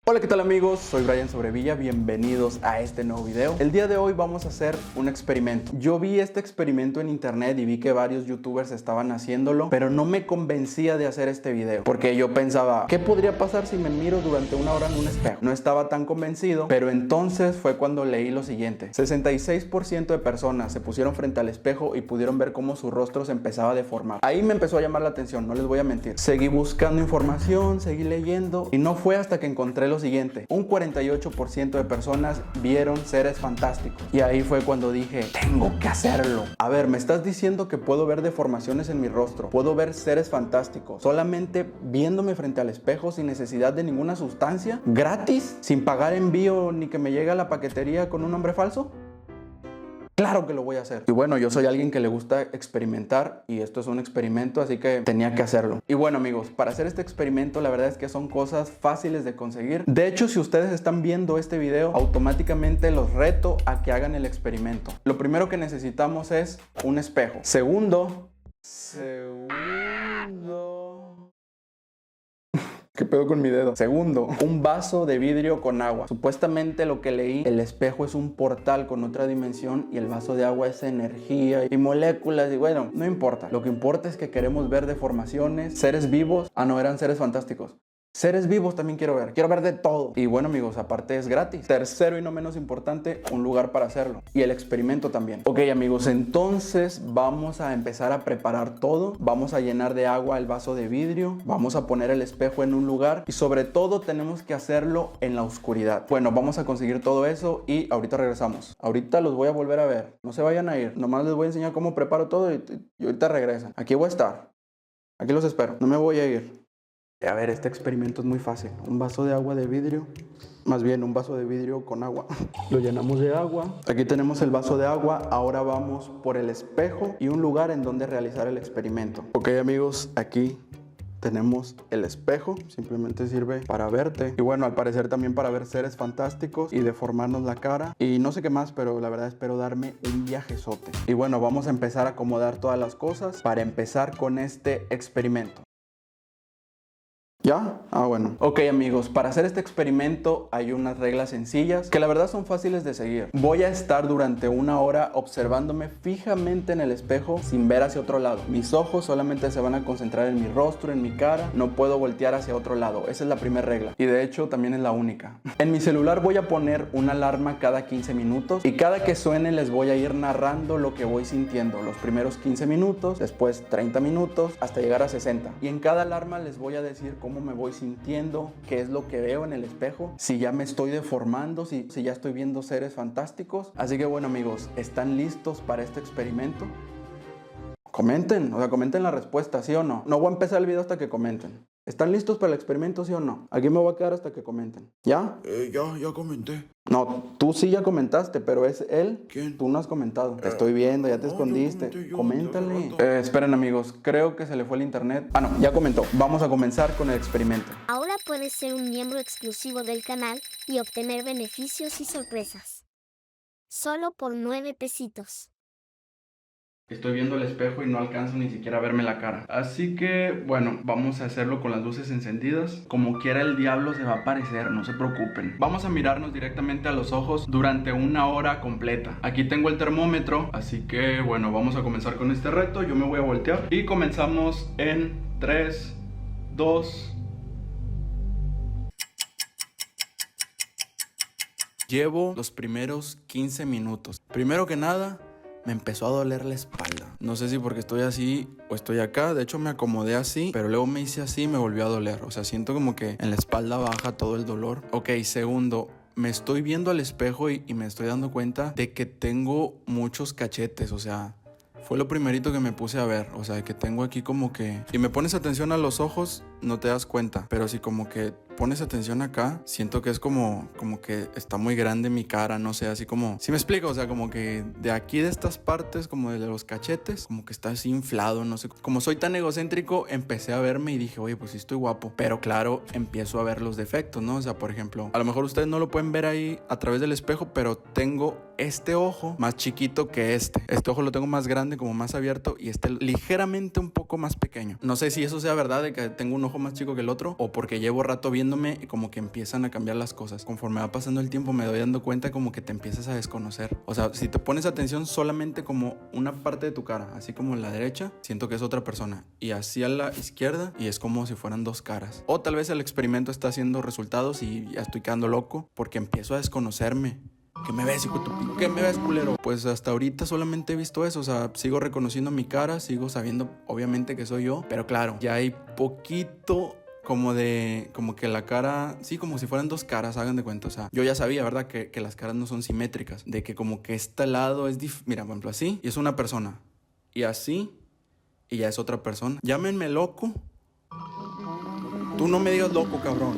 Hola, ¿qué tal amigos? Soy Brian Sobrevilla, bienvenidos a este nuevo video. El día de hoy vamos a hacer un experimento. Yo vi este experimento en internet y vi que varios youtubers estaban haciéndolo, pero no me convencía de hacer este video, porque yo pensaba, ¿qué podría pasar si me miro durante una hora en un espejo? No estaba tan convencido, pero entonces fue cuando leí lo siguiente. 66% de personas se pusieron frente al espejo y pudieron ver cómo su rostro se empezaba a deformar. Ahí me empezó a llamar la atención, no les voy a mentir. Seguí buscando información, seguí leyendo y no fue hasta que encontré lo siguiente: un 48% de personas vieron seres fantásticos. Y ahí fue cuando dije, tengo que hacerlo. A ver, me estás diciendo que puedo ver deformaciones en mi rostro, puedo ver seres fantásticos solamente viéndome frente al espejo sin necesidad de ninguna sustancia, gratis, sin pagar envío ni que me llegue a la paquetería con un nombre falso. Claro que lo voy a hacer. Y bueno, yo soy alguien que le gusta experimentar y esto es un experimento, así que tenía que hacerlo. Y bueno amigos, para hacer este experimento la verdad es que son cosas fáciles de conseguir. De hecho, si ustedes están viendo este video, automáticamente los reto a que hagan el experimento. Lo primero que necesitamos es un espejo. Segundo... ¿Qué pedo con mi dedo? Segundo, un vaso de vidrio con agua. Supuestamente lo que leí, el espejo es un portal con otra dimensión y el vaso de agua es energía y moléculas y bueno, no importa. Lo que importa es que queremos ver deformaciones, seres vivos. Ah, no, eran seres fantásticos. Seres vivos también quiero ver de todo. Y bueno amigos, aparte es gratis. Tercero y no menos importante, un lugar para hacerlo. Y el experimento también. Ok amigos, entonces vamos a empezar a preparar todo. Vamos a llenar de agua el vaso de vidrio. Vamos a poner el espejo en un lugar. Y sobre todo tenemos que hacerlo en la oscuridad. Bueno, vamos a conseguir todo eso y ahorita regresamos. Ahorita los voy a volver a ver. No se vayan a ir. Nomás les voy a enseñar cómo preparo todo y ahorita regresan. Aquí voy a estar. Aquí los espero. No me voy a ir. A ver, este experimento es muy fácil. Un vaso de agua de vidrio, más bien un vaso de vidrio con agua. Lo llenamos de agua. Aquí tenemos el vaso de agua. Ahora vamos por el espejo y un lugar en donde realizar el experimento. Ok amigos, aquí tenemos el espejo. Simplemente sirve para verte. Y bueno, al parecer también para ver seres fantásticos y deformarnos la cara. Y no sé qué más, pero la verdad espero darme un viajezote. Y bueno, vamos a empezar a acomodar todas las cosas para empezar con este experimento. ¿Ya? Ah, bueno. Ok amigos, para hacer este experimento hay unas reglas sencillas que la verdad son fáciles de seguir. Voy a estar durante una hora observándome fijamente en el espejo sin ver hacia otro lado. Mis ojos solamente se van a concentrar en mi rostro, en mi cara. No puedo voltear hacia otro lado. Esa es la primera regla. Y de hecho también es la única. En mi celular voy a poner una alarma cada 15 minutos y cada que suene les voy a ir narrando lo que voy sintiendo. Los primeros 15 minutos, después 30 minutos, hasta llegar a 60. Y en cada alarma les voy a decir cómo me voy sintiendo, qué es lo que veo en el espejo, si ya me estoy deformando, si ya estoy viendo seres fantásticos. Así que bueno amigos, ¿están listos para este experimento? Comenten, o sea, comenten la respuesta, ¿sí o no? No voy a empezar el video hasta que comenten. ¿Están listos para el experimento, sí o no? Aquí me voy a quedar hasta que comenten. ¿Ya? Ya comenté. No, tú sí ya comentaste, pero es él. ¿Quién? Tú no has comentado. Te estoy viendo, ya te escondiste. Coméntale. Esperen amigos, creo que se le fue el internet. Ah, no, ya comentó. Vamos a comenzar con el experimento. Ahora puedes ser un miembro exclusivo del canal y obtener beneficios y sorpresas. Solo por 9 pesitos. Estoy viendo el espejo y no alcanzo ni siquiera a verme la cara. Así que, bueno, vamos a hacerlo con las luces encendidas. Como quiera el diablo se va a aparecer, no se preocupen. Vamos a mirarnos directamente a los ojos durante una hora completa. Aquí tengo el termómetro, así que, bueno, vamos a comenzar con este reto. Yo me voy a voltear y comenzamos en 3, 2... Llevo los primeros 15 minutos. Primero que nada, me empezó a doler la espalda. No sé si porque estoy así o estoy acá. De hecho me acomodé así, pero luego me hice así y me volvió a doler. O sea, siento como que en la espalda baja todo el dolor. Ok, segundo, me estoy viendo al espejo y me estoy dando cuenta de que tengo muchos cachetes. O sea, fue lo primerito que me puse a ver. O sea, que tengo aquí como que... Si me pones atención a los ojos, no te das cuenta. Pero si como que pones atención acá, siento que es como que está muy grande mi cara, no sé, así como... ¿Sí me explico? O sea, como que de aquí de estas partes, como de los cachetes, como que está así inflado, no sé. Como soy tan egocéntrico, empecé a verme y dije, oye, pues sí estoy guapo. Pero claro, empiezo a ver los defectos, ¿no? O sea, por ejemplo, a lo mejor ustedes no lo pueden ver ahí a través del espejo, pero tengo este ojo más chiquito que este. Este ojo lo tengo más grande, como más abierto, y este ligeramente un poco más pequeño. No sé si eso sea verdad, de que tengo un ojo más chico que el otro, o porque llevo rato viendo viéndome como que empiezan a cambiar las cosas. Conforme va pasando el tiempo me doy dando cuenta como que te empiezas a desconocer. O sea, si te pones atención solamente como una parte de tu cara, así como la derecha, siento que es otra persona. Y así a la izquierda y es como si fueran dos caras. O tal vez el experimento está haciendo resultados y ya estoy quedando loco porque empiezo a desconocerme. ¿Qué me ves, hijo de tu ¿Qué me ves, culero? Pues hasta ahorita solamente he visto eso. O sea, sigo reconociendo mi cara, sigo sabiendo obviamente que soy yo. Pero claro, ya hay poquito como que la cara, sí, como si fueran dos caras, hagan de cuenta. O sea, yo ya sabía, ¿verdad? Que las caras no son simétricas. De que como que este lado es mira, por ejemplo, así y es una persona. Y así y ya es otra persona. Llámenme loco. Tú no me digas loco, cabrón.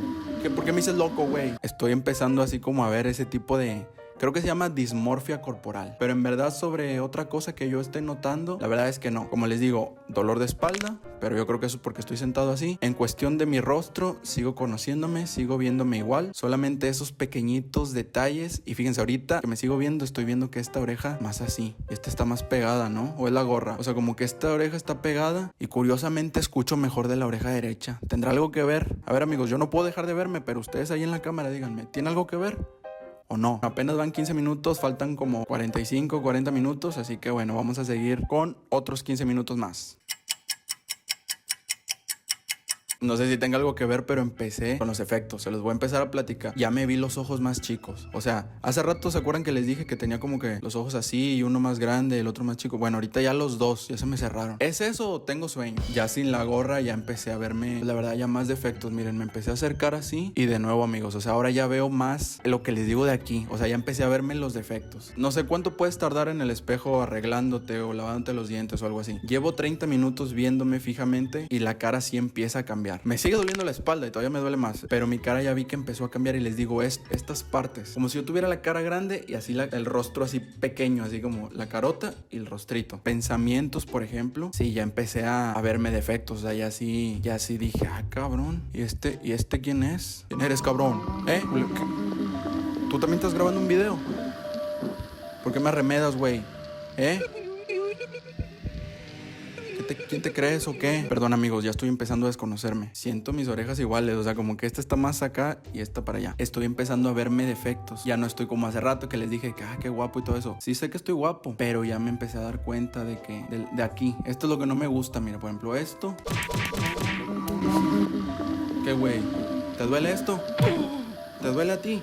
¿Por qué me dices loco, güey? Estoy empezando así como a ver ese tipo de... Creo que se llama dismorfia corporal. Pero en verdad sobre otra cosa que yo esté notando, la verdad es que no. Como les digo, dolor de espalda, pero yo creo que eso es porque estoy sentado así. En cuestión de mi rostro, sigo conociéndome, sigo viéndome igual. Solamente esos pequeñitos detalles. Y fíjense, ahorita que me sigo viendo, estoy viendo que esta oreja más así. Esta está más pegada, ¿no? O es la gorra. O sea, como que esta oreja está pegada. Y curiosamente escucho mejor de la oreja derecha. ¿Tendrá algo que ver? A ver, amigos, yo no puedo dejar de verme, pero ustedes ahí en la cámara díganme, ¿tiene algo que ver? ¿O no? Apenas van 15 minutos, faltan como 45, 40 minutos, así que bueno, vamos a seguir con otros 15 minutos más. No sé si tenga algo que ver, pero empecé con los efectos. Se los voy a empezar a platicar. Ya me vi los ojos más chicos. O sea, hace rato, ¿se acuerdan que les dije que tenía como que los ojos así y uno más grande, el otro más chico? Bueno, ahorita ya los dos, ya se me cerraron. ¿Es eso o tengo sueño? Ya sin la gorra ya empecé a verme, la verdad, ya más defectos. Miren, me empecé a acercar así y de nuevo, amigos. O sea, ahora ya veo más lo que les digo de aquí. O sea, ya empecé a verme los defectos. No sé cuánto puedes tardar en el espejo arreglándote o lavándote los dientes o algo así. Llevo 30 minutos viéndome fijamente y la cara sí empieza a cambiar. Me sigue doliendo la espalda y todavía me duele más, pero mi cara ya vi que empezó a cambiar y les digo, estas partes, como si yo tuviera la cara grande y así el rostro así pequeño, así como la carota y el rostrito. Pensamientos, por ejemplo, sí, ya empecé a verme defectos, o sea, ya sí dije, cabrón, ¿y este quién es? ¿Quién eres, cabrón? ¿Tú también estás grabando un video? ¿Por qué me arremedas, güey? ¿Quién te crees o qué? Perdón, amigos, ya estoy empezando a desconocerme. Siento mis orejas iguales, o sea, como que esta está más acá y esta para allá. Estoy empezando a verme defectos. Ya no estoy como hace rato que les dije que, qué guapo y todo eso. Sí sé que estoy guapo, pero ya me empecé a dar cuenta de que, de aquí. Esto es lo que no me gusta, mira, por ejemplo, esto. ¿Qué, güey? ¿Te duele esto? ¿Te duele a ti?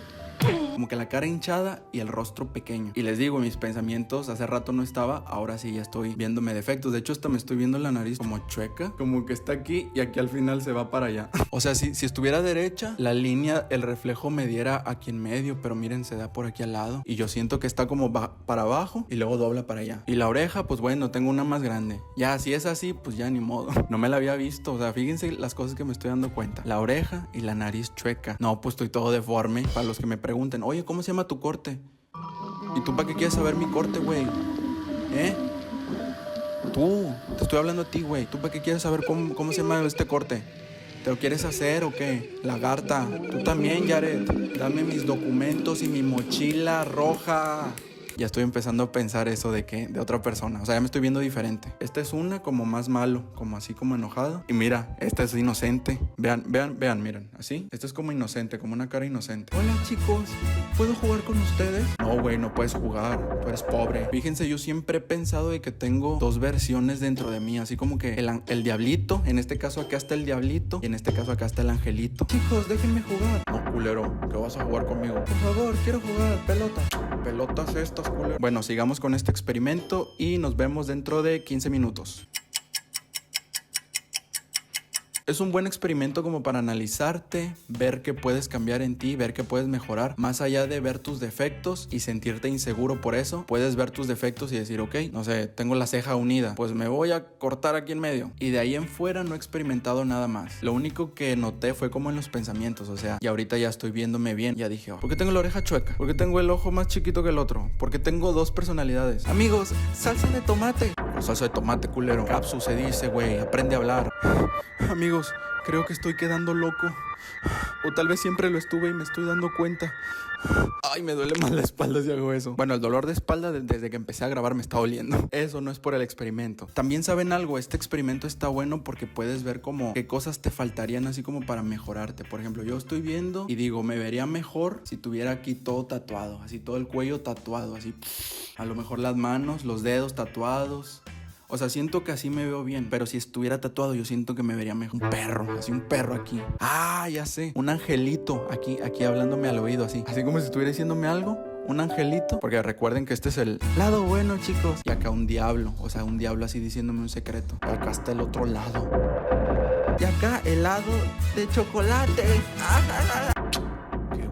Como que la cara hinchada y el rostro pequeño. Y les digo, mis pensamientos hace rato no estaba, ahora sí ya estoy viéndome defectos. De hecho, hasta me estoy viendo la nariz como chueca, como que está aquí y aquí al final se va para allá. O sea, si estuviera derecha, la línea, el reflejo me diera aquí en medio, pero miren, se da por aquí al lado. Y yo siento que está como para abajo y luego dobla para allá. Y la oreja, pues bueno, tengo una más grande. Ya, si es así, pues ya ni modo. No me la había visto. O sea, fíjense las cosas que me estoy dando cuenta. La oreja y la nariz chueca. No, pues estoy todo deforme. Para los que me pregunten, oye, ¿cómo se llama tu corte? ¿Y tú para qué quieres saber mi corte, güey? Tú, te estoy hablando a ti, güey. ¿Tú para qué quieres saber cómo se llama este corte? ¿Te lo quieres hacer o qué? Lagarta. Tú también, Jared. Dame mis documentos y mi mochila roja. Ya estoy empezando a pensar eso de otra persona. O sea, ya me estoy viendo diferente. Esta es una como más malo, como así como enojado. Y mira, esta es inocente. Vean, miren, así. Esta es como inocente, como una cara inocente. Hola, chicos, ¿puedo jugar con ustedes? No, güey, no puedes jugar. Tú eres pobre. Fíjense, yo siempre he pensado de que tengo dos versiones dentro de mí. Así como que el diablito. En este caso acá está el diablito. Y en este caso acá está el angelito. Chicos, déjenme jugar. No, culero, ¿qué vas a jugar conmigo? Por favor, quiero jugar. Pelota. Pelotas estas. Bueno, sigamos con este experimento y nos vemos dentro de 15 minutos. Es un buen experimento como para analizarte, ver qué puedes cambiar en ti, ver qué puedes mejorar. Más allá de ver tus defectos y sentirte inseguro por eso, puedes ver tus defectos y decir, ok, no sé, tengo la ceja unida, pues me voy a cortar aquí en medio. Y de ahí en fuera no he experimentado nada más. Lo único que noté fue como en los pensamientos, o sea, y ahorita ya estoy viéndome bien. Ya dije, ¿por qué tengo la oreja chueca? ¿Por qué tengo el ojo más chiquito que el otro? ¿Por qué tengo dos personalidades? Amigos, salsa de tomate. Salsa de tomate, culero. Capsu se dice, güey, aprende a hablar. Amigos, creo que estoy quedando loco. O tal vez siempre lo estuve y me estoy dando cuenta. Ay, me duele más la espalda si hago eso. Bueno, el dolor de espalda desde que empecé a grabar me está doliendo. Eso no es por el experimento. También saben algo, este experimento está bueno porque puedes ver como qué cosas te faltarían así como para mejorarte. Por ejemplo, yo estoy viendo y digo, me vería mejor si tuviera aquí todo tatuado, así todo el cuello tatuado, así. A lo mejor las manos, los dedos tatuados. O sea, siento que así me veo bien, pero si estuviera tatuado yo siento que me vería mejor. Un perro, así un perro aquí. Ah, ya sé, un angelito aquí hablándome al oído así. Así como si estuviera diciéndome algo, un angelito. Porque recuerden que este es el lado bueno, chicos. Y acá un diablo, o sea, un diablo así diciéndome un secreto. Y acá está el otro lado. Y acá helado de chocolate.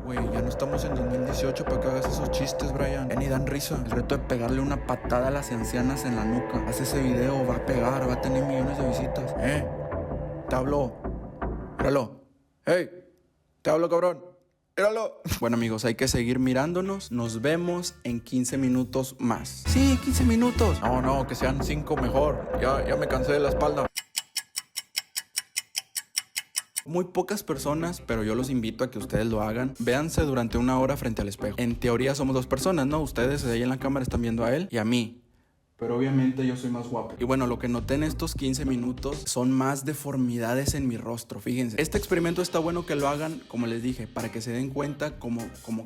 Güey, ya no estamos en 2018 para que hagas esos chistes, Brian. Ya ni dan risa. El reto de pegarle una patada a las ancianas en la nuca. Haz ese video, va a pegar, va a tener millones de visitas. Te hablo. Míralo. Hey, te hablo, cabrón. Míralo. Bueno, amigos, hay que seguir mirándonos. Nos vemos en 15 minutos más. Sí, 15 minutos. No, que sean 5 mejor. Ya me cansé de la espalda. Muy pocas personas, pero yo los invito a que ustedes lo hagan. Véanse durante 1 hora frente al espejo. En teoría somos 2 personas, ¿no? Ustedes ahí en la cámara están viendo a él y a mí. Pero obviamente yo soy más guapo. Y bueno, lo que noté en estos 15 minutos son más deformidades en mi rostro, fíjense. Este experimento está bueno que lo hagan, como les dije, para que se den cuenta como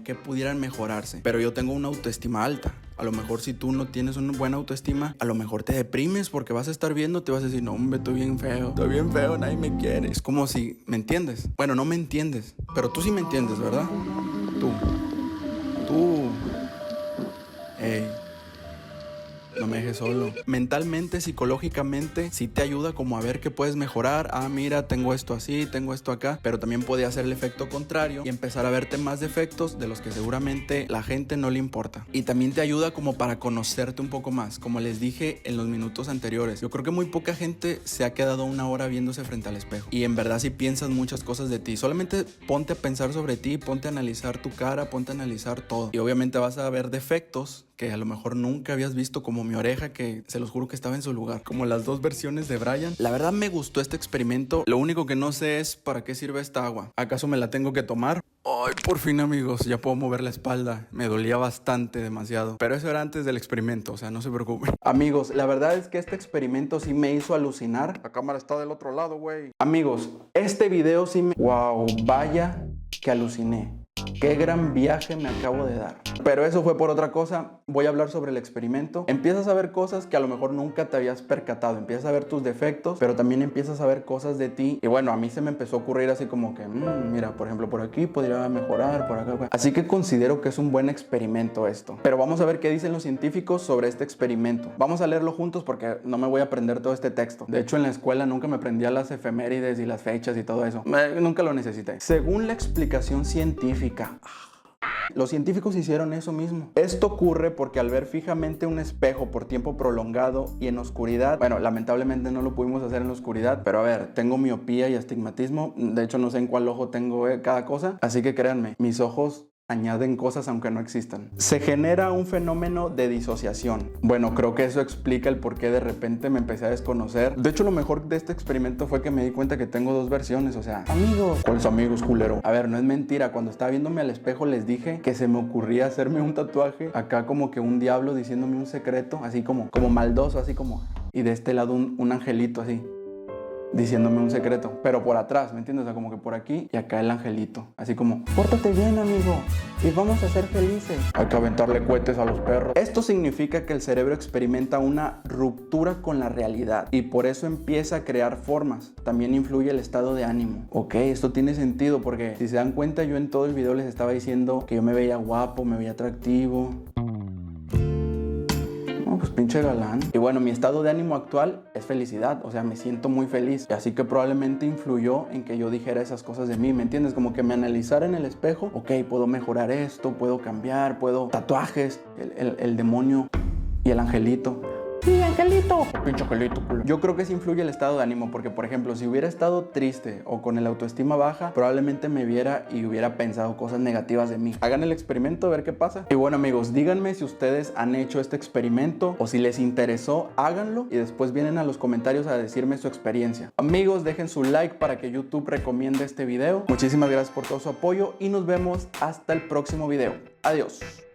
que pudieran mejorarse. Pero yo tengo una autoestima alta. A lo mejor si tú no tienes una buena autoestima, a lo mejor te deprimes porque vas a estar viendo, te vas a decir, no, hombre, estoy bien feo, nadie me quiere. Es como si, ¿me entiendes? Bueno, no me entiendes, pero tú sí me entiendes, ¿verdad? Tú. Ey. No me dejes solo. Mentalmente, psicológicamente, sí te ayuda como a ver qué puedes mejorar. Ah, mira, tengo esto así, tengo esto acá. Pero también puede hacer el efecto contrario y empezar a verte más defectos de los que seguramente la gente no le importa. Y también te ayuda como para conocerte un poco más. Como les dije en los minutos anteriores, yo creo que muy poca gente se ha quedado 1 hora viéndose frente al espejo. Y en verdad sí piensas muchas cosas de ti. Solamente ponte a pensar sobre ti, ponte a analizar tu cara, ponte a analizar todo. Y obviamente vas a ver defectos que a lo mejor nunca habías visto, como mi oreja, que se los juro que estaba en su lugar. Como las 2 versiones de Brian. La verdad me gustó este experimento. Lo único que no sé es para qué sirve esta agua. ¿Acaso me la tengo que tomar? Ay, por fin, amigos, ya puedo mover la espalda. Me dolía bastante, demasiado. Pero eso era antes del experimento, o sea, no se preocupen. Amigos, la verdad es que este experimento sí me hizo alucinar. La cámara está del otro lado, güey. Amigos, este video sí me... Wow, vaya que aluciné. Qué gran viaje me acabo de dar. Pero eso fue por otra cosa. Voy a hablar sobre el experimento. Empiezas a ver cosas que a lo mejor nunca te habías percatado. Empiezas a ver tus defectos, pero también empiezas a ver cosas de ti. Y bueno, a mí se me empezó a ocurrir así como que, mira, por ejemplo, por aquí podría mejorar, por acá. Así que considero que es un buen experimento esto. Pero vamos a ver qué dicen los científicos sobre este experimento. Vamos a leerlo juntos porque no me voy a aprender todo este texto. De hecho, en la escuela nunca me aprendía las efemérides y las fechas y todo eso. Nunca lo necesité. Según la explicación científica, los científicos hicieron eso mismo. Esto ocurre porque al ver fijamente un espejo por tiempo prolongado y en oscuridad, bueno, lamentablemente no lo pudimos hacer en la oscuridad, pero a ver, tengo miopía y astigmatismo, de hecho no sé en cuál ojo tengo cada cosa, así que créanme, mis ojos añaden cosas aunque no existan. Se genera un fenómeno de disociación. Bueno, creo que eso explica el por qué de repente me empecé a desconocer. De hecho, lo mejor de este experimento fue que me di cuenta que tengo 2 versiones, o sea, amigos. ¿Cuáles amigos, culero? A ver, no es mentira. Cuando estaba viéndome al espejo les dije que se me ocurría hacerme un tatuaje acá como que un diablo diciéndome un secreto, así como maldoso, así como... Y de este lado un angelito así, diciéndome un secreto, pero por atrás, ¿me entiendes? O sea, como que por aquí y acá el angelito, así como, pórtate bien, amigo, y vamos a ser felices. Hay que aventarle cohetes a los perros. Esto significa que el cerebro experimenta una ruptura con la realidad y por eso empieza a crear formas. También influye el estado de ánimo. Ok, esto tiene sentido porque si se dan cuenta, yo en todo el video les estaba diciendo que yo me veía guapo, me veía atractivo. Pues pinche galán. Y bueno, mi estado de ánimo actual es felicidad, o sea, me siento muy feliz. Y así que probablemente influyó en que yo dijera esas cosas de mí, ¿me entiendes? Como que me analizara en el espejo, ok, puedo mejorar esto, puedo cambiar, puedo... Tatuajes, el demonio y el angelito. Sí, Angelito. Pinche Angelito, culo. Yo creo que sí influye el estado de ánimo, porque por ejemplo, si hubiera estado triste o con el autoestima baja, probablemente me viera y hubiera pensado cosas negativas de mí. Hagan el experimento a ver qué pasa. Y bueno, amigos, díganme si ustedes han hecho este experimento o si les interesó, háganlo y después vienen a los comentarios a decirme su experiencia. Amigos, dejen su like para que YouTube recomiende este video. Muchísimas gracias por todo su apoyo y nos vemos hasta el próximo video. Adiós.